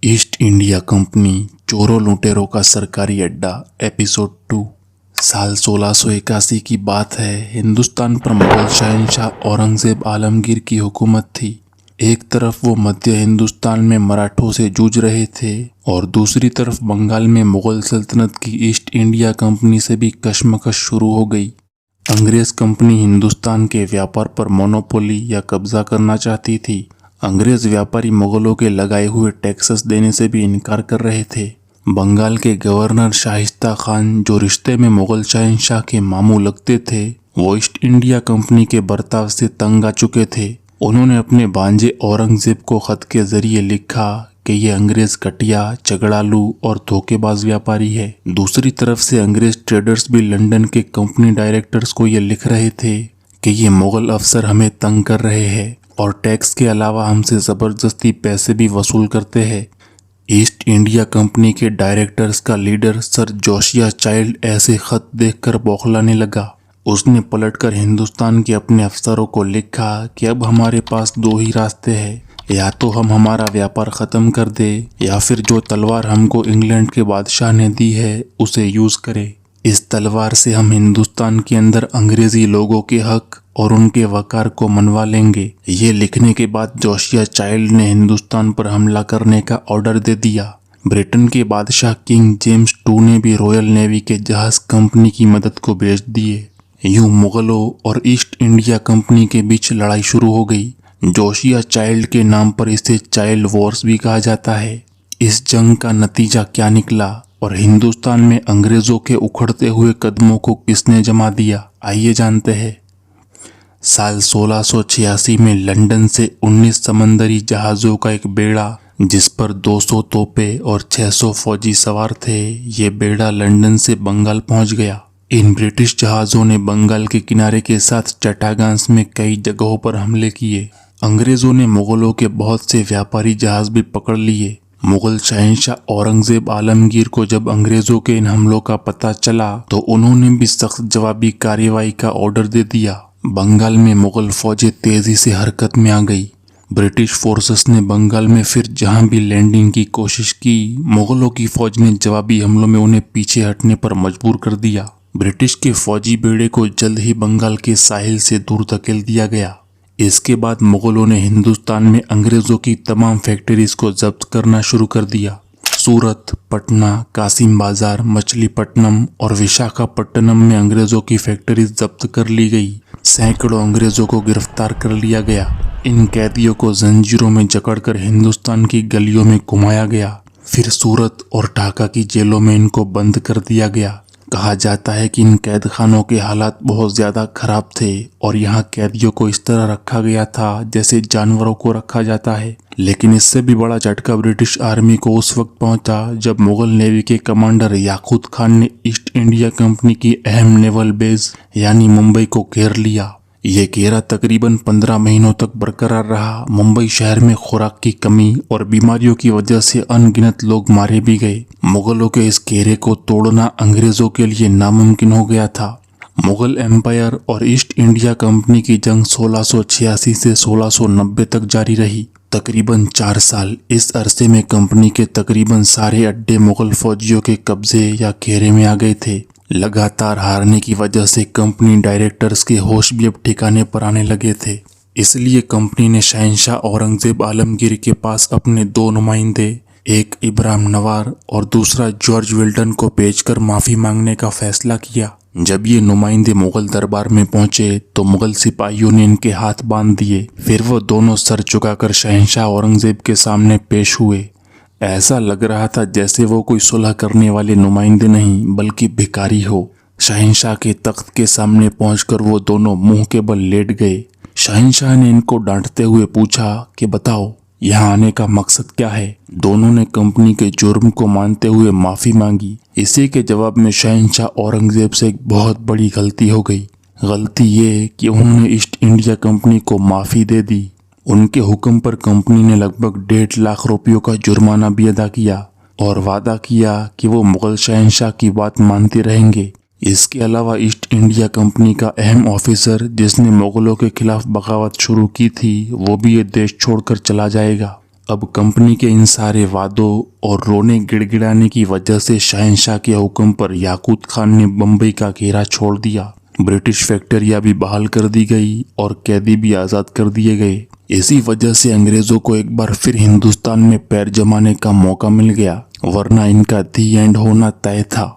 East India company चोरों लुटेरों का सरकारी अड्डा एपिसोड 2। साल 1681 की बात है। हिंदुस्तान पर मुगल शहंशाह औरंगजेब आलमगीर की हुकूमत थी। एक तरफ वो मध्य हिंदुस्तान में मराठों से जूझ रहे थे और दूसरी तरफ बंगाल में मुगल सल्तनत की ईस्ट इंडिया कंपनी से भी कशमकश शुरू हो गई। अंग्रेज कंपनी हिंदुस्तान के व्यापार पर मोनोपोली या कब्जा करना चाहती थी। अंग्रेज व्यापारी मुगलों के लगाए हुए टैक्सेस देने से भी इनकार कर रहे थे। बंगाल के गवर्नर शाइस्ता खान, जो रिश्ते में मुगल शहंशाह के मामू लगते थे, वो ईस्ट इंडिया कंपनी के बर्ताव से तंग आ चुके थे। उन्होंने अपने भांजे औरंगजेब को खत के जरिए लिखा कि ये अंग्रेज घटिया, झगड़ालू और धोखेबाज व्यापारी है। दूसरी तरफ से अंग्रेज ट्रेडर्स भी लंदन के कंपनी डायरेक्टर्स को ये लिख रहे थे कि ये मुगल अफसर हमें तंग कर रहे हैं और टैक्स के अलावा हमसे जबरदस्ती पैसे भी वसूल करते हैं। ईस्ट इंडिया कंपनी के डायरेक्टर्स का लीडर सर जोशिया चाइल्ड ऐसे खत देखकर बौखलाने लगा। उसने पलटकर हिंदुस्तान के अपने अफसरों को लिखा कि अब हमारे पास दो ही रास्ते हैं, या तो हम हमारा व्यापार खत्म कर दे या फिर जो तलवार हमको इंग्लैंड के बादशाह ने दी है उसे यूज करे। इस तलवार से हम हिंदुस्तान के अंदर अंग्रेजी लोगों के हक और उनके वकार को मनवा लेंगे। ये लिखने के बाद जोशिया चाइल्ड ने हिंदुस्तान पर हमला करने का ऑर्डर दे दिया। ब्रिटेन के बादशाह किंग जेम्स II ने भी रॉयल नेवी के जहाज कंपनी की मदद को भेज दिए। यूं मुगलों और ईस्ट इंडिया कंपनी के बीच लड़ाई शुरू हो गई। जोशिया चाइल्ड के नाम पर इसे चाइल्ड वॉर्स भी कहा जाता है। इस जंग का नतीजा क्या निकला और हिंदुस्तान में अंग्रेजों के उखड़ते हुए कदमों को किसने जमा दिया, आइए जानते हैं। साल 1686 में लंदन से 19 समंदरी जहाजों का एक बेड़ा, जिस पर 200 तोपें और 600 फौजी सवार थे, ये बेड़ा लंदन से बंगाल पहुंच गया। इन ब्रिटिश जहाजों ने बंगाल के किनारे के साथ चट्टागांस में कई जगहों पर हमले किए। अंग्रेजों ने मुगलों के बहुत से व्यापारी जहाज भी पकड़ लिए। मुगल शहंशाह औरंगजेब आलमगीर को जब अंग्रेजों के इन हमलों का पता चला तो उन्होंने भी सख्त जवाबी कार्रवाई का ऑर्डर दे दिया। बंगाल में मुगल फौजें तेजी से हरकत में आ गई। ब्रिटिश फोर्सेस ने बंगाल में फिर जहां भी लैंडिंग की कोशिश की, मुगलों की फौज ने जवाबी हमलों में उन्हें पीछे हटने पर मजबूर कर दिया। ब्रिटिश के फौजी बेड़े को जल्द ही बंगाल के साहिल से दूर धकेल दिया गया। इसके बाद मुगलों ने हिंदुस्तान में अंग्रेजों की तमाम फैक्ट्रीज को जब्त करना शुरू कर दिया। सूरत, पटना, कासिम बाजार, मछलीपट्टनम और विशाखापट्टनम में अंग्रेजों की फैक्ट्रीज जब्त कर ली गई। सैकड़ों अंग्रेजों को गिरफ्तार कर लिया गया। इन कैदियों को जंजीरों में जकड़कर हिंदुस्तान की गलियों में घुमाया गया। फिर सूरत और ढाका की जेलों में इनको बंद कर दिया गया। कहा जाता है कि इन कैद खानों के हालात बहुत ज्यादा खराब थे और यहाँ कैदियों को इस तरह रखा गया था जैसे जानवरों को रखा जाता है। लेकिन इससे भी बड़ा झटका ब्रिटिश आर्मी को उस वक्त पहुंचा जब मुगल नेवी के कमांडर याकूत खान ने ईस्ट इंडिया कंपनी की अहम नेवल बेस यानी मुंबई को घेर लिया। ये घेरा तकरीबन 15 महीनों तक बरकरार रहा। मुंबई शहर में खुराक की कमी और बीमारियों की वजह से अनगिनत लोग मारे भी गए। मुगलों के इस घेरे को तोड़ना अंग्रेजों के लिए नामुमकिन हो गया था। मुगल एम्पायर और ईस्ट इंडिया कंपनी की जंग 1686 से 1690 तक जारी रही। तकरीबन 4 साल। इस अरसे में कंपनी के तकरीबन सारे अड्डे मुगल फौजियों के कब्जे या घेरे में आ गए थे। लगातार हारने की वजह से कंपनी डायरेक्टर्स के होश भी अब ठिकाने पर आने लगे थे। इसलिए कंपनी ने शहंशाह औरंगजेब आलमगीर के पास अपने 2 नुमाइंदे, एक इब्राहिम नवार और दूसरा जॉर्ज विल्टन को भेजकर माफी मांगने का फैसला किया। जब ये नुमाइंदे मुगल दरबार में पहुंचे तो मुगल सिपाहियों ने इनके हाथ बांध दिए। फिर वो दोनों सर झुकाकर शहंशाह औरंगजेब के सामने पेश हुए। ऐसा लग रहा था जैसे वो कोई सुलह करने वाले नुमाइंदे नहीं बल्कि भिखारी हो। शहंशाह के तख्त के सामने पहुंचकर वो दोनों मुंह के बल लेट गए। शहंशाह ने इनको डांटते हुए पूछा कि बताओ यहाँ आने का मकसद क्या है। दोनों ने कंपनी के जुर्म को मानते हुए माफी मांगी। इसी के जवाब में शहंशाह औरंगजेब से एक बहुत बड़ी गलती हो गई। गलती ये कि उन्होंने ईस्ट इंडिया कंपनी को माफी दे दी। उनके हुक्म पर कंपनी ने लगभग 1.5 लाख रुपयों का जुर्माना भी अदा किया और वादा किया कि वो मुगल शहंशाह की बात मानते रहेंगे। इसके अलावा ईस्ट इंडिया कंपनी का अहम ऑफिसर जिसने मुगलों के खिलाफ बगावत शुरू की थी, वो भी ये देश छोड़कर चला जाएगा। अब कंपनी के इन सारे वादों और रोने गिड़गिड़ाने की वजह से शहंशाह के हुक्म पर याकूत खान ने बम्बई का घेरा छोड़ दिया। ब्रिटिश फैक्ट्रियां भी बहाल कर दी गई और कैदी भी आज़ाद कर दिए गए। इसी वजह से अंग्रेजों को एक बार फिर हिंदुस्तान में पैर जमाने का मौका मिल गया, वरना इनका दी एंड होना तय था।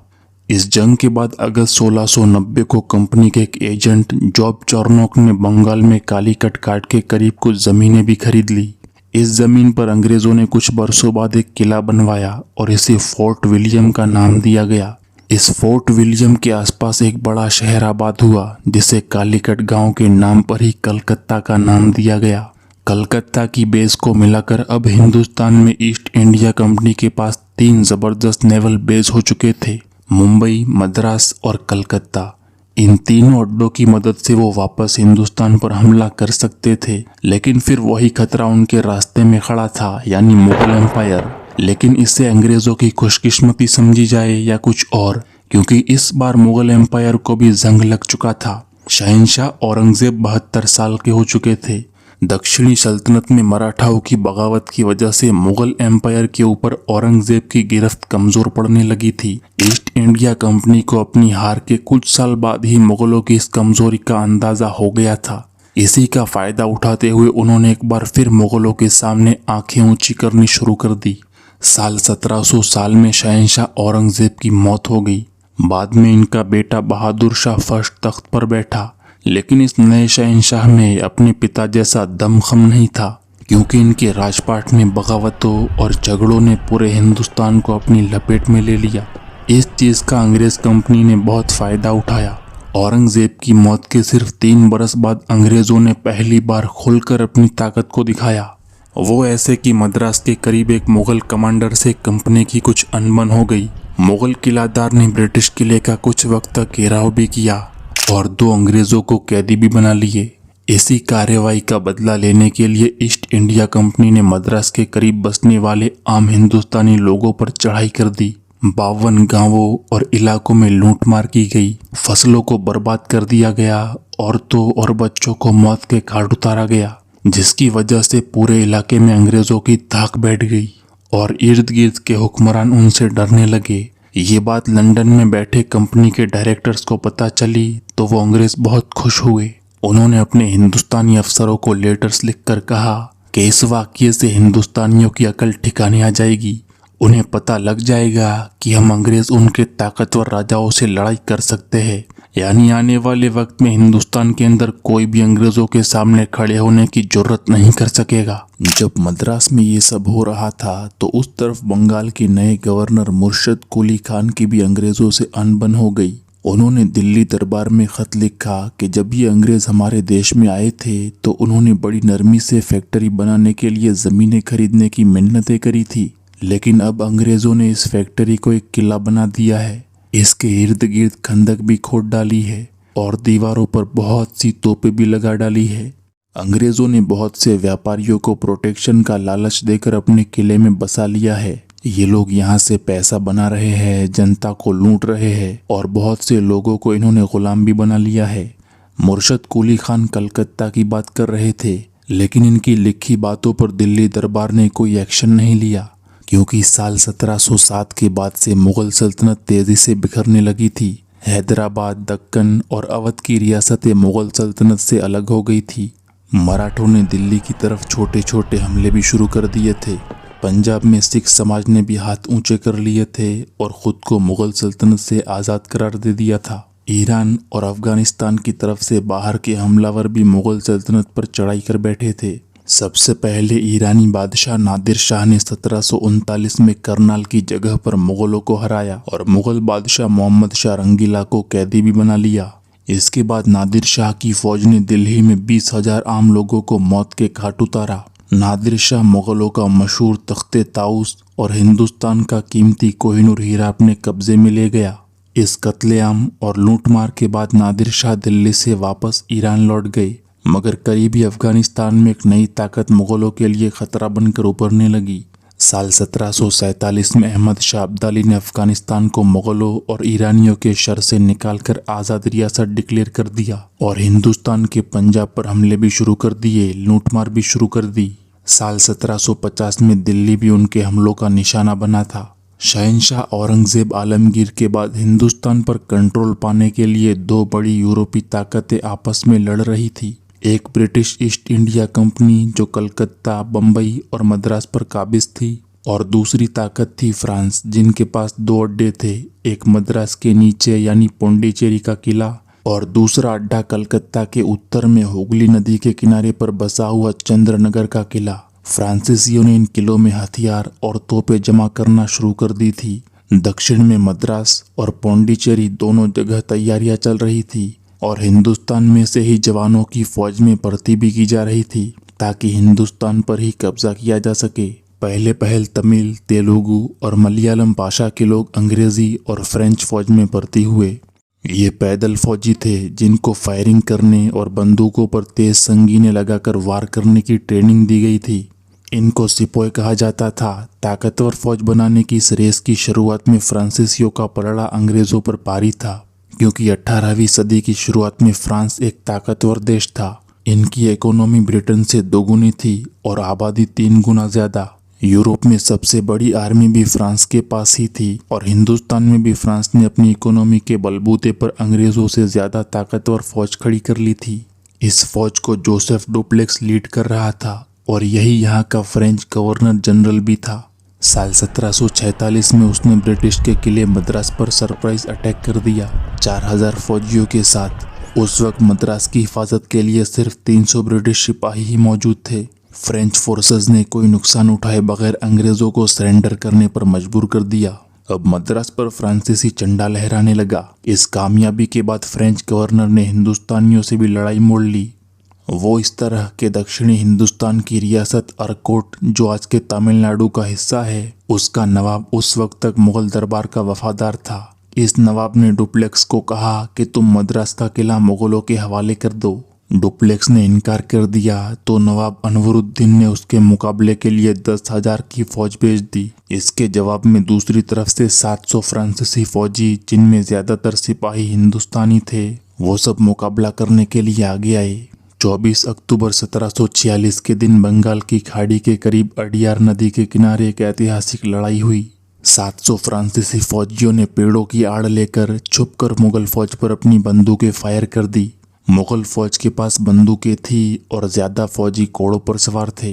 इस जंग के बाद अगस्त 1690 को कंपनी के एक एजेंट जॉब चार्नोक ने बंगाल में कालीकट काट के करीब कुछ जमीनें भी खरीद ली। इस जमीन पर अंग्रेजों ने कुछ बरसों बाद एक किला बनवाया और इसे फोर्ट विलियम का नाम दिया गया। इस फोर्ट विलियम के आसपास एक बड़ा शहर आबाद हुआ, जिसे कालीकट गांव के नाम पर ही कलकत्ता का नाम दिया गया। कलकत्ता की बेस को मिलाकर अब हिंदुस्तान में ईस्ट इंडिया कंपनी के पास 3 जबरदस्त नेवल बेस हो चुके थे, मुंबई, मद्रास और कलकत्ता। इन तीनों अड्डों की मदद से वो वापस हिंदुस्तान पर हमला कर सकते थे, लेकिन फिर वही खतरा उनके रास्ते में खड़ा था, यानी मुगल एम्पायर। लेकिन इससे अंग्रेजों की खुशकिस्मती समझी जाए या कुछ और, क्योंकि इस बार मुगल एम्पायर को भी जंग लग चुका था। शहंशाह औरंगजेब 72 साल के हो चुके थे। दक्षिणी सल्तनत में मराठाओं की बगावत की वजह से मुगल एम्पायर के ऊपर औरंगजेब की गिरफ्त कमजोर पड़ने लगी थी। ईस्ट इंडिया कंपनी को अपनी हार के कुछ साल बाद ही मुगलों की इस कमजोरी का अंदाजा हो गया था। इसी का फायदा उठाते हुए उन्होंने एक बार फिर मुगलों के सामने आंखें ऊंची करनी शुरू कर दी। साल 1700 साल में शहंशाह औरंगजेब की मौत हो गई। बाद में इनका बेटा बहादुर शाह फर्स्ट तख्त पर बैठा, लेकिन इस नए शहंशाह में अपने पिता जैसा दमखम नहीं था, क्योंकि इनके राजपाट में बगावतों और झगड़ों ने पूरे हिंदुस्तान को अपनी लपेट में ले लिया। इस चीज का अंग्रेज कंपनी ने बहुत फायदा उठाया। औरंगजेब की मौत के सिर्फ 3 बरस बाद अंग्रेजों ने पहली बार खुलकर अपनी ताकत को दिखाया। वो ऐसे कि मद्रास के करीब एक मुगल कमांडर से कंपनी की कुछ अनबन हो गई। मुगल किलादार ने ब्रिटिश किले का कुछ वक्त तक घेराव भी किया और 2 अंग्रेजों को कैदी भी बना लिए। इसी कार्रवाई का बदला लेने के लिए ईस्ट इंडिया कंपनी ने मद्रास के करीब बसने वाले आम हिंदुस्तानी लोगों पर चढ़ाई कर दी। 52 गांवों और इलाकों में लूटमार की गई, फसलों को बर्बाद कर दिया गया, औरतों और बच्चों को मौत के घाट उतारा गया, जिसकी वजह से पूरे इलाके में अंग्रेजों की धाक बैठ गई और इर्द गिर्द के हुक्मरान उनसे डरने लगे। ये बात लंदन में बैठे कंपनी के डायरेक्टर्स को पता चली तो वो अंग्रेज बहुत खुश हुए। उन्होंने अपने हिंदुस्तानी अफसरों को लेटर्स लिखकर कहा कि इस वाकये से हिंदुस्तानियों की अकल ठिकाने आ जाएगी। उन्हें पता लग जाएगा कि हम अंग्रेज उनके ताकतवर राजाओं से लड़ाई कर सकते हैं, यानी आने वाले वक्त में हिंदुस्तान के अंदर कोई भी अंग्रेजों के सामने खड़े होने की जरूरत नहीं कर सकेगा। जब मद्रास में ये सब हो रहा था तो उस तरफ बंगाल के नए गवर्नर मुर्शद कुली खान की भी अंग्रेजों से अनबन हो गई। उन्होंने दिल्ली दरबार में खत लिखा कि जब ये अंग्रेज हमारे देश में आए थे तो उन्होंने बड़ी नरमी से फैक्ट्री बनाने के लिए जमीनें खरीदने की मिन्नतें करी थी, लेकिन अब अंग्रेजों ने इस फैक्ट्री को एक किला बना दिया है। इसके इर्द गिर्द खंदक भी खोद डाली है और दीवारों पर बहुत सी तोपें भी लगा डाली है। अंग्रेजों ने बहुत से व्यापारियों को प्रोटेक्शन का लालच देकर अपने किले में बसा लिया है। ये लोग यहाँ से पैसा बना रहे हैं, जनता को लूट रहे हैं और बहुत से लोगों को इन्होंने गुलाम भी बना लिया है। मुर्शद कुली खान कलकत्ता की बात कर रहे थे, लेकिन इनकी लिखी बातों पर दिल्ली दरबार ने कोई एक्शन नहीं लिया, क्योंकि साल 1707 के बाद से मुगल सल्तनत तेजी से बिखरने लगी थी। हैदराबाद, दक्कन और अवध की रियासतें मुगल सल्तनत से अलग हो गई थी। मराठों ने दिल्ली की तरफ छोटे छोटे हमले भी शुरू कर दिए थे। पंजाब में सिख समाज ने भी हाथ ऊंचे कर लिए थे और खुद को मुगल सल्तनत से आज़ाद करार दे दिया था। ईरान और अफगानिस्तान की तरफ से बाहर के हमलावर भी मुगल सल्तनत पर चढ़ाई कर बैठे थे। सबसे पहले ईरानी बादशाह नादिर शाह ने 1739 में करनाल की जगह पर मुगलों को हराया और मुगल बादशाह मोहम्मद शाह रंगीला को कैदी भी बना लिया। इसके बाद नादिर शाह की फौज ने दिल्ली में 20,000 आम लोगों को मौत के घाट उतारा। नादिर शाह मुगलों का मशहूर तख्ते ताउस और हिंदुस्तान का कीमती कोहिनूर हीरा अपने कब्जे में ले गया। इस कत्लेआम और लूटमार के बाद नादिर शाह दिल्ली से वापस ईरान लौट गए, मगर करीबी अफगानिस्तान में एक नई ताकत मुगलों के लिए खतरा बनकर उभरने लगी। साल 1747 में अहमद शाह अब्दाली ने अफगानिस्तान को मुगलों और ईरानियों के शर से निकालकर आज़ाद रियासत डिक्लेयर कर दिया और हिंदुस्तान के पंजाब पर हमले भी शुरू कर दिए, लूटमार भी शुरू कर दी। साल 1750 में दिल्ली भी उनके हमलों का निशाना बना था। शहंशाह औरंगजेब आलमगीर के बाद हिंदुस्तान पर कंट्रोल पाने के लिए दो बड़ी यूरोपीय ताकतें आपस में लड़ रही थी। एक ब्रिटिश ईस्ट इंडिया कंपनी जो कलकत्ता, बम्बई और मद्रास पर काबिज थी, और दूसरी ताकत थी फ्रांस, जिनके पास दो अड्डे थे, एक मद्रास के नीचे यानी पौंडीचेरी का किला और दूसरा अड्डा कलकत्ता के उत्तर में हुगली नदी के किनारे पर बसा हुआ चंद्रनगर का किला। फ्रांसीसियों ने इन किलों में हथियार और तोपें जमा करना शुरू कर दी थी। दक्षिण में मद्रास और पौंडीचेरी दोनों जगह तैयारियां चल रही थी और हिंदुस्तान में से ही जवानों की फौज में भर्ती भी की जा रही थी ताकि हिंदुस्तान पर ही कब्जा किया जा सके। पहले पहल तमिल, तेलुगु और मलयालम भाषा के लोग अंग्रेजी और फ्रेंच फौज में भर्ती हुए। ये पैदल फौजी थे जिनको फायरिंग करने और बंदूकों पर तेज संगीनें लगाकर वार करने की ट्रेनिंग दी गई थी। इनको सिपोय कहा जाता था। ताकतवर फौज बनाने की इस रेस की शुरुआत में फ्रांसीसियों का पलड़ा अंग्रेजों पर भारी था, क्योंकि 18वीं सदी की शुरुआत में फ्रांस एक ताकतवर देश था। इनकी इकोनॉमी ब्रिटेन से दोगुनी थी और आबादी 3 गुना ज्यादा। यूरोप में सबसे बड़ी आर्मी भी फ्रांस के पास ही थी और हिंदुस्तान में भी फ्रांस ने अपनी इकोनॉमी के बलबूते पर अंग्रेजों से ज्यादा ताकतवर फौज खड़ी कर ली थी। इस फौज को जोसेफ डुप्लेक्स लीड कर रहा था और यही यहाँ का फ्रेंच गवर्नर जनरल भी था। साल 1746 में उसने ब्रिटिश के किले मद्रास पर सरप्राइज अटैक कर दिया 4000 फौजियों के साथ। उस वक्त मद्रास की हिफाजत के लिए सिर्फ 300 ब्रिटिश सिपाही ही मौजूद थे। फ्रेंच फोर्सेस ने कोई नुकसान उठाए बगैर अंग्रेजों को सरेंडर करने पर मजबूर कर दिया। अब मद्रास पर फ्रांसीसी झंडा लहराने लगा। इस कामयाबी के बाद फ्रेंच गवर्नर ने हिंदुस्तानियों से भी लड़ाई मोड़ ली। वो इस तरह के दक्षिणी हिंदुस्तान की रियासत अरकोट, जो आज के तमिलनाडु का हिस्सा है, उसका नवाब उस वक्त तक मुगल दरबार का वफादार था। इस नवाब ने डुप्लेक्स को कहा कि तुम मद्रास का किला मुगलों के हवाले कर दो। डुप्लेक्स ने इनकार कर दिया तो नवाब अनवरुद्दीन ने उसके मुकाबले के लिए 10,000 की फौज भेज दी। इसके जवाब में दूसरी तरफ से 700 फ्रांसीसी फौजी, जिनमें ज्यादातर सिपाही हिंदुस्तानी थे, वो सब मुकाबला करने के लिए आगे आए। 24 अक्टूबर 1746 के दिन बंगाल की खाड़ी के करीब अडियार नदी के किनारे एक ऐतिहासिक लड़ाई हुई। 700 फ्रांसीसी फौजियों ने पेड़ों की आड़ लेकर छुपकर मुगल फौज पर अपनी बंदूकें फायर कर दी। मुगल फौज के पास बंदूकें थी और ज्यादा फौजी घोड़ों पर सवार थे,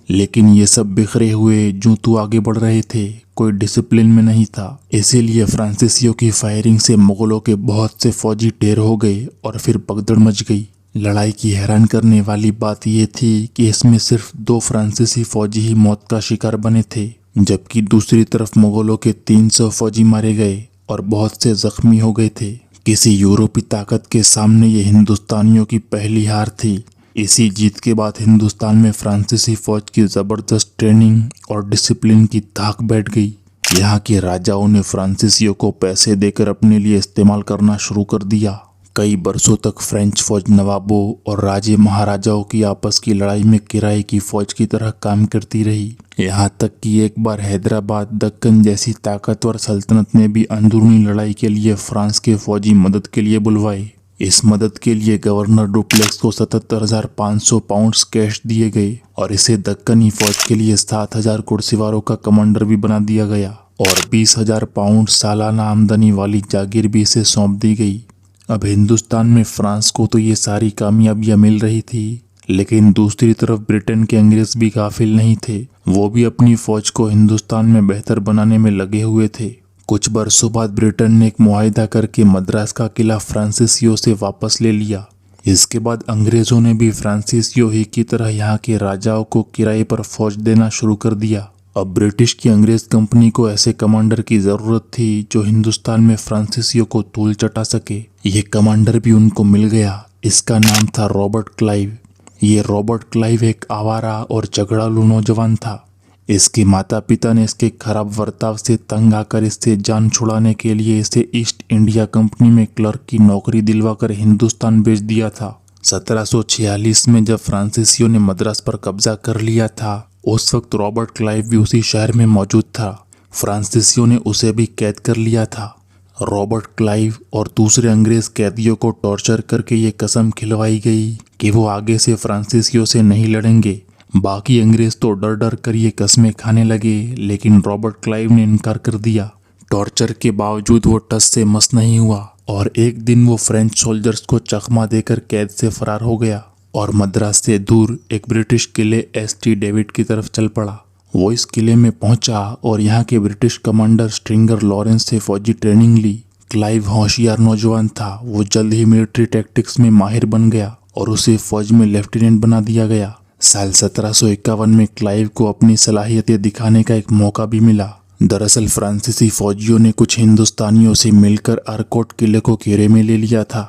लेकिन ये सब बिखरे हुए जूतू आगे बढ़ रहे थे, कोई डिसिप्लिन में नहीं था। इसीलिए फ्रांसीसियों की फायरिंग से मुगलों के बहुत से फौजी ढेर हो गए और फिर भगदड़ मच गई। लड़ाई की हैरान करने वाली बात यह थी कि इसमें सिर्फ 2 फ्रांसीसी फौजी ही मौत का शिकार बने थे, जबकि दूसरी तरफ मुगलों के 300 फौजी मारे गए और बहुत से जख्मी हो गए थे। किसी यूरोपीय ताकत के सामने ये हिंदुस्तानियों की पहली हार थी। इसी जीत के बाद हिंदुस्तान में फ्रांसीसी फौज की जबरदस्त ट्रेनिंग और डिसिप्लिन की ताक बैठ गई। यहाँ के राजाओं ने फ्रांसीसियों को पैसे देकर अपने लिए इस्तेमाल करना शुरू कर दिया। कई बरसों तक फ्रेंच फौज नवाबों और राजे महाराजाओं की आपस की लड़ाई में किराए की फौज की तरह काम करती रही। यहाँ तक कि एक बार हैदराबाद, दक्कन जैसी ताकतवर सल्तनत ने भी अंदरूनी लड़ाई के लिए फ्रांस के फौजी मदद के लिए बुलवाए। इस मदद के लिए गवर्नर डुप्लेक्स को 77,500 पाउंड्स कैश दिए गए और इसे दक्कनी फौज के लिए 7,000 घुड़सवारों का कमांडर भी बना दिया गया और 20,000 पाउंड सालाना आमदनी वाली जागीर भी इसे सौंप दी गई। अब हिंदुस्तान में फ्रांस को तो ये सारी कामयाबियां मिल रही थी, लेकिन दूसरी तरफ ब्रिटेन के अंग्रेज भी गाफिल नहीं थे। वो भी अपनी फौज को हिंदुस्तान में बेहतर बनाने में लगे हुए थे। कुछ बरसों बाद ब्रिटेन ने एक मुआहिदा करके मद्रास का किला फ्रांसीसियों से वापस ले लिया। इसके बाद अंग्रेजों ने भी फ्रांसीसियों ही की तरह यहाँ के राजाओं को किराए पर फौज देना शुरू कर दिया। अब ब्रिटिश की अंग्रेज कंपनी को ऐसे कमांडर की जरूरत थी जो हिंदुस्तान में फ्रांसीसियों को तूल चटा सके। ये कमांडर भी उनको मिल गया। इसका नाम था रॉबर्ट क्लाइव। ये रॉबर्ट क्लाइव एक आवारा और झगड़ालू नौजवान था। इसके माता पिता ने इसके खराब बर्ताव से तंग आकर इससे जान छुड़ाने के लिए इसे ईस्ट इंडिया कंपनी में क्लर्क की नौकरी दिलवाकर हिंदुस्तान भेज दिया था। 1746 में जब फ्रांसीसियों ने मद्रास पर कब्जा कर लिया था, उस वक्त रॉबर्ट क्लाइव भी उसी शहर में मौजूद था। फ्रांसीसियों ने उसे भी कैद कर लिया था। रॉबर्ट क्लाइव और दूसरे अंग्रेज कैदियों को टॉर्चर करके ये कसम खिलवाई गई कि वो आगे से फ्रांसीसियों से नहीं लड़ेंगे, बाकी अंग्रेज तो डर डर कर ये कस्में खाने लगे, लेकिन रॉबर्ट क्लाइव ने इनकार कर दिया। टॉर्चर के बावजूद वो टस से मस नहीं हुआ और एक दिन वो फ्रेंच सोल्जर्स को चकमा देकर कैद से फरार हो गया और मद्रास से दूर एक ब्रिटिश किले एसटी डेविड की तरफ चल पड़ा। वो इस किले में पहुंचा और यहाँ के ब्रिटिश कमांडर स्ट्रिंगर लॉरेंस से फौजी ट्रेनिंग ली। क्लाइव होशियार नौजवान था, वो जल्द ही मिलिट्री टैक्टिक्स में माहिर बन गया और उसे फौज में लेफ्टिनेंट बना दिया गया। साल 1751 में क्लाइव को अपनी सलाहियतें दिखाने का एक मौका भी मिला। दरअसल फ्रांसीसी फौजियों ने कुछ हिंदुस्तानियों से मिलकर आरकोट किले को घेरे में ले लिया था।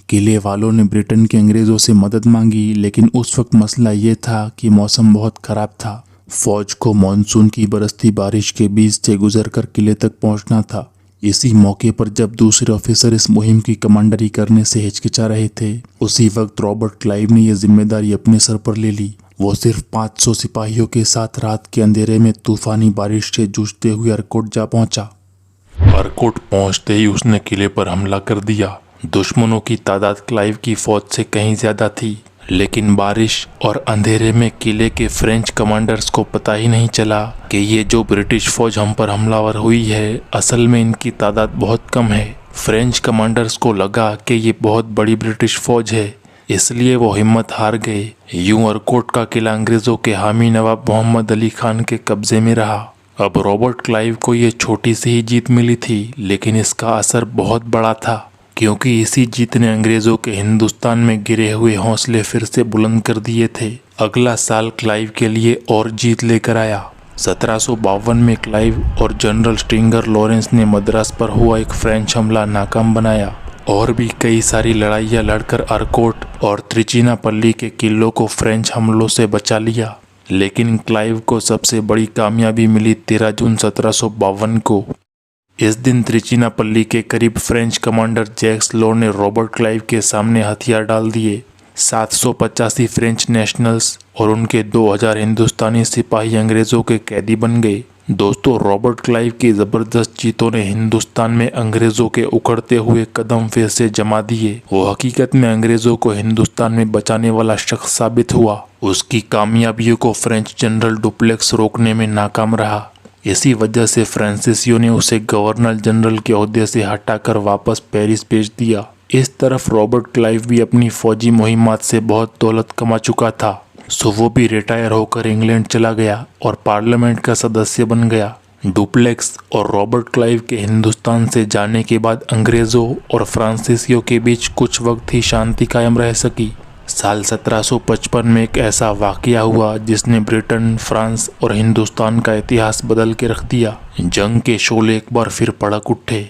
किले वालों ने ब्रिटेन के अंग्रेजों से मदद मांगी, लेकिन उस वक्त मसला ये था कि मौसम बहुत खराब था। फौज को मानसून की बरसती बारिश के बीच से गुजरकर किले तक पहुंचना था। इसी मौके पर जब दूसरे ऑफिसर इस मुहिम की कमांडरी करने से हिचकिचा रहे थे, उसी वक्त रॉबर्ट क्लाइव ने यह जिम्मेदारी अपने सर पर ले ली। वो सिर्फ 500 सिपाहियों के साथ रात के अंधेरे में तूफानी बारिश से जूझते हुए अरकोट जा पहुंचा। अरकोट पहुंचते ही उसने किले पर हमला कर दिया। दुश्मनों की तादाद क्लाइव की फौज से कहीं ज्यादा थी, लेकिन बारिश और अंधेरे में किले के फ्रेंच कमांडर्स को पता ही नहीं चला कि ये जो ब्रिटिश फौज हम पर हमलावर हुई है, असल में इनकी तादाद बहुत कम है। फ्रेंच कमांडर्स को लगा कि ये बहुत बड़ी ब्रिटिश फौज है, इसलिए वो हिम्मत हार गए। यूं अरकोट का किला अंग्रेजों के हामी नवाब मोहम्मद अली खान के कब्जे में रहा। अब रॉबर्ट क्लाइव को ये छोटी सी ही जीत मिली थी, लेकिन इसका असर बहुत बड़ा था, क्योंकि इसी जीत ने अंग्रेजों के हिंदुस्तान में गिरे हुए हौसले फिर से बुलंद कर दिए थे। अगला साल क्लाइव के लिए और जीत लेकर आया। 1752 में क्लाइव और जनरल स्ट्रिंगर लॉरेंस ने मद्रास पर हुआ एक फ्रेंच हमला नाकाम बनाया और भी कई सारी लड़ाइयाँ लड़कर अरकोट और त्रिचिनापल्ली के किलों को फ्रेंच हमलों से बचा लिया। लेकिन क्लाइव को सबसे बड़ी कामयाबी मिली 13 जून 1752 को। इस दिन त्रिचिनापल्ली के करीब फ्रेंच कमांडर जैक्स लॉ ने रॉबर्ट क्लाइव के सामने हथियार डाल दिए। 785 फ्रेंच नेशनल्स और उनके 2000 हिंदुस्तानी सिपाही अंग्रेजों के कैदी बन गए। दोस्तों, रॉबर्ट क्लाइव की जबरदस्त जीतों ने हिंदुस्तान में अंग्रेजों के उखड़ते हुए कदम फिर से जमा दिए। वो हकीकत में अंग्रेजों को हिंदुस्तान में बचाने वाला शख्स साबित हुआ। उसकी कामयाबियों को फ्रेंच जनरल डुप्लेक्स रोकने में नाकाम रहा। इसी वजह से फ्रांसीसियों ने उसे गवर्नर जनरल के ओहदे से हटाकर वापस पेरिस भेज दिया। इस तरफ रॉबर्ट क्लाइव भी अपनी फौजी मुहिमात से बहुत दौलत कमा चुका था, सो वो भी रिटायर होकर इंग्लैंड चला गया और पार्लियामेंट का सदस्य बन गया। डुप्लेक्स और रॉबर्ट क्लाइव के हिंदुस्तान से जाने के बाद अंग्रेजों और फ्रांसीसियों के बीच कुछ वक्त ही शांति कायम रह सकी। साल 1755 में एक ऐसा वाकया हुआ जिसने ब्रिटेन, फ्रांस और हिंदुस्तान का इतिहास बदल के रख दिया। जंग के शोले एक बार फिर भड़क उठे,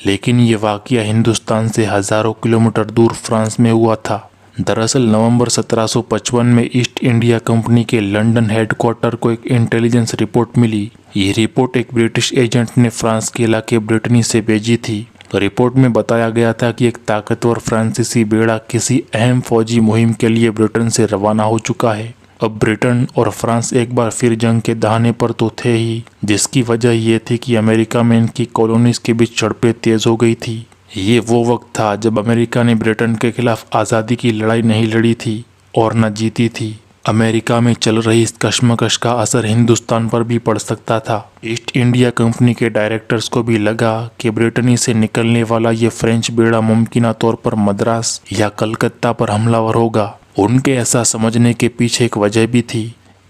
लेकिन ये वाकया हिंदुस्तान से हजारों किलोमीटर दूर फ्रांस में हुआ था। दरअसल नवंबर 1755 में ईस्ट इंडिया कंपनी के लंदन हेडक्वार्टर को एक इंटेलिजेंस रिपोर्ट मिली। ये रिपोर्ट एक ब्रिटिश एजेंट ने फ्रांस के इलाके ब्रिटनी से भेजी थी। रिपोर्ट में बताया गया था कि एक ताकतवर फ्रांसीसी बेड़ा किसी अहम फौजी मुहिम के लिए ब्रिटेन से रवाना हो चुका है। अब ब्रिटेन और फ्रांस एक बार फिर जंग के दहाने पर तो थे ही, जिसकी वजह ये थी कि अमेरिका में इनकी कॉलोनीज के बीच झड़पें तेज हो गई थी। ये वो वक्त था जब अमेरिका ने ब्रिटेन के खिलाफ आज़ादी की लड़ाई नहीं लड़ी थी और न जीती थी। अमेरिका में चल रही इस कश्मकश का असर हिंदुस्तान पर भी पड़ सकता था। ईस्ट इंडिया कंपनी के डायरेक्टर्स को भी लगा कि ब्रिटनी से निकलने वाला ये फ्रेंच बेड़ा मुमकिन तौर पर मद्रास या कलकत्ता पर हमलावर होगा। उनके ऐसा समझने के पीछे एक वजह भी थी,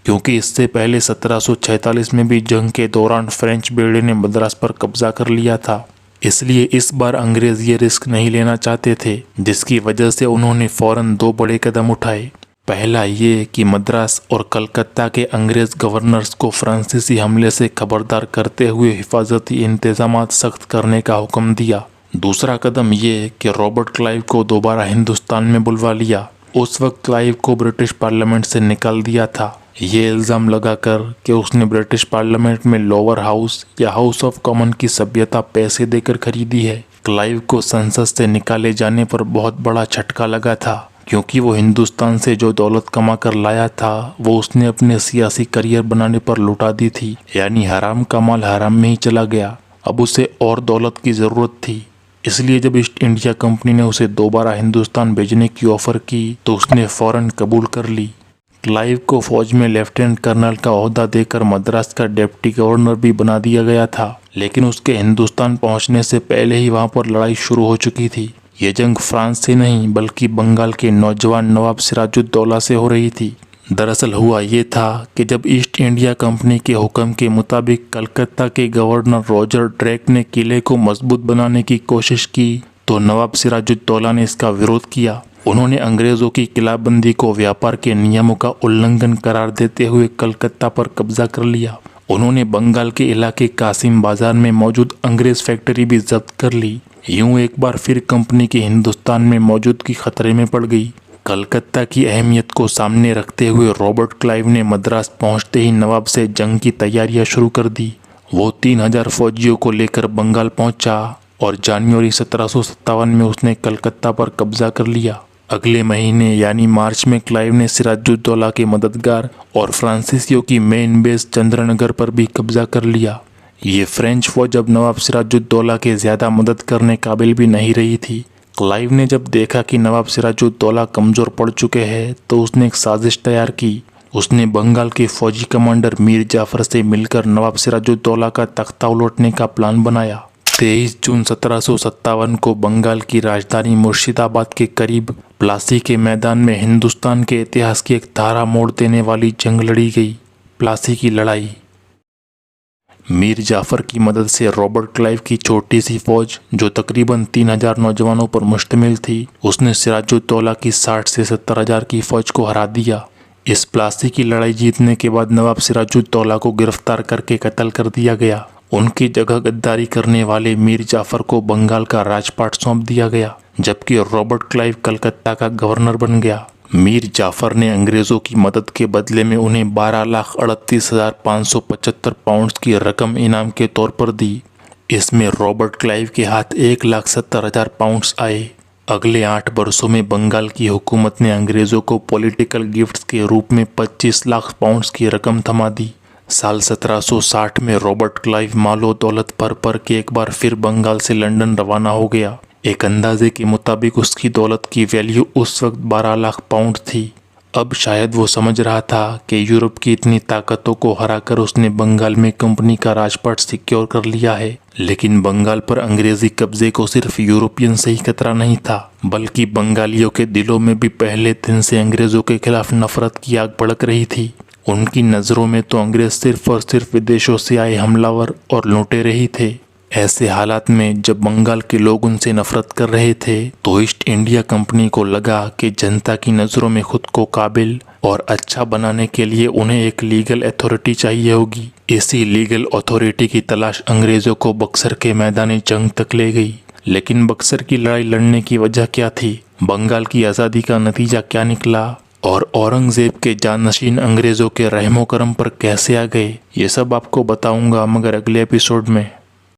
क्योंकि इससे पहले 1746 में भी जंग के दौरान फ्रेंच बेड़े ने मद्रास पर कब्जा कर लिया था। इसलिए इस बार अंग्रेज ये रिस्क नहीं लेना चाहते थे, जिसकी वजह से उन्होंने फौरन दो बड़े कदम उठाए। पहला ये कि मद्रास और कलकत्ता के अंग्रेज गवर्नर्स को फ्रांसीसी हमले से खबरदार करते हुए हिफाजती इंतजामात सख्त करने का हुक्म दिया। दूसरा कदम ये कि रॉबर्ट क्लाइव को दोबारा हिंदुस्तान में बुलवा लिया। उस वक्त क्लाइव को ब्रिटिश पार्लियामेंट से निकाल दिया था, ये इल्ज़ाम लगाकर कि उसने ब्रिटिश पार्लियामेंट में लोअर हाउस या हाउस ऑफ कॉमन की सभ्यता पैसे देकर खरीदी है। क्लाइव को संसद से निकाले जाने पर बहुत बड़ा झटका लगा था, क्योंकि वो हिंदुस्तान से जो दौलत कमा कर लाया था वो उसने अपने सियासी करियर बनाने पर लुटा दी थी। यानी हराम का माल हराम में ही चला गया। अब उसे और दौलत की ज़रूरत थी। इसलिए जब ईस्ट इंडिया कंपनी ने उसे दोबारा हिंदुस्तान भेजने की ऑफ़र की तो उसने फ़ौरन कबूल कर ली। क्लाइव को फौज में लेफ्टिनेंट कर्नल का ओहदा देकर मद्रास का डिप्टी गवर्नर भी बना दिया गया था, लेकिन उसके हिंदुस्तान पहुंचने से पहले ही वहां पर लड़ाई शुरू हो चुकी थी। ये जंग फ्रांस से नहीं बल्कि बंगाल के नौजवान नवाब सिराजुद्दौला से हो रही थी। दरअसल हुआ ये था कि जब ईस्ट इंडिया कंपनी के हुक्म के मुताबिक कलकत्ता के गवर्नर रॉजर ड्रेक ने किले को मजबूत बनाने की कोशिश की तो नवाब सिराजुद्दौला ने इसका विरोध किया। उन्होंने अंग्रेजों की किलाबंदी को व्यापार के नियमों का उल्लंघन करार देते हुए कलकत्ता पर कब्जा कर लिया। उन्होंने बंगाल के इलाके कासिम बाजार में मौजूद अंग्रेज फैक्ट्री भी जब्त कर ली। यूं एक बार फिर कंपनी की हिंदुस्तान में मौजूदगी खतरे में पड़ गई। कलकत्ता की अहमियत को सामने रखते हुए रॉबर्ट क्लाइव ने मद्रास पहुंचते ही नवाब से जंग की तैयारियां शुरू कर दी। वो 3000 फौजियों को लेकर बंगाल पहुंचा और जनवरी 1757 में उसने कलकत्ता पर कब्जा कर लिया। अगले महीने यानी मार्च में क्लाइव ने सिराजुद्दौला के मददगार और फ्रांसीसियों की मेन बेस चंद्रनगर पर भी कब्जा कर लिया। ये फ्रेंच फौज अब नवाब सिराजुद्दौला के ज्यादा मदद करने काबिल भी नहीं रही थी। क्लाइव ने जब देखा कि नवाब सिराजुद्दौला कमजोर पड़ चुके हैं तो उसने एक साजिश तैयार की। उसने बंगाल के फौजी कमांडर मीर जाफर से मिलकर नवाब सिराजुद्दौला का तख्ता उलटने का प्लान बनाया। 23 जून 1757 को बंगाल की राजधानी मुर्शिदाबाद के करीब प्लासी के मैदान में हिंदुस्तान के इतिहास की एक धारा मोड़ देने वाली जंग लड़ी गई, प्लासी की लड़ाई। मीर जाफर की मदद से रॉबर्ट क्लाइव की छोटी सी फौज जो तकरीबन 3000 नौजवानों पर मुश्तमिल थी, उसने सिराजुद्दौला की 60 से 70,000 की फौज को हरा दिया। इस प्लासी की लड़ाई जीतने के बाद नवाब सिराजुद्दौला को गिरफ्तार करके कत्ल कर दिया गया। उनकी जगह गद्दारी करने वाले मीर जाफर को बंगाल का राजपाट सौंप दिया गया, जबकि रॉबर्ट क्लाइव कलकत्ता का गवर्नर बन गया। मीर जाफर ने अंग्रेजों की मदद के बदले में उन्हें 12,38,575 पाउंड्स की रकम इनाम के तौर पर दी। इसमें रॉबर्ट क्लाइव के हाथ 1,70,000 पाउंड्स आए। अगले 8 वर्षों में बंगाल की हुकूमत ने अंग्रेजों को पॉलिटिकल गिफ्ट्स के रूप में 25 लाख पाउंड्स की रकम थमा दी। साल 1760 में रॉबर्ट क्लाइव मालो दौलत पर के एक बार फिर बंगाल से लंदन रवाना हो गया। एक अंदाजे के मुताबिक उसकी दौलत की वैल्यू उस वक्त 12 लाख पाउंड थी। अब शायद वो समझ रहा था कि यूरोप की इतनी ताकतों को हराकर उसने बंगाल में कंपनी का राजपाट सिक्योर कर लिया है। लेकिन बंगाल पर अंग्रेजी कब्जे को सिर्फ यूरोपियन से ही खतरा नहीं था, बल्कि बंगालियों के दिलों में भी पहले दिन से अंग्रेजों के खिलाफ नफरत की आग भड़क रही थी। उनकी नज़रों में तो अंग्रेज सिर्फ और सिर्फ विदेशों से आए हमलावर और लुटेरे ही थे। ऐसे हालात में जब बंगाल के लोग उनसे नफरत कर रहे थे तो ईस्ट इंडिया कंपनी को लगा कि जनता की नज़रों में खुद को काबिल और अच्छा बनाने के लिए उन्हें एक लीगल अथॉरिटी चाहिए होगी। इसी लीगल अथॉरिटी की तलाश अंग्रेजों को बक्सर के मैदानी जंग तक ले गई। लेकिन बक्सर की लड़ाई लड़ने की वजह क्या थी, बंगाल की आज़ादी का नतीजा क्या निकला और औरंगजेब के जानशीन अंग्रेजों के रहमो करम पर कैसे आ गए, ये सब आपको बताऊंगा मगर अगले एपिसोड में।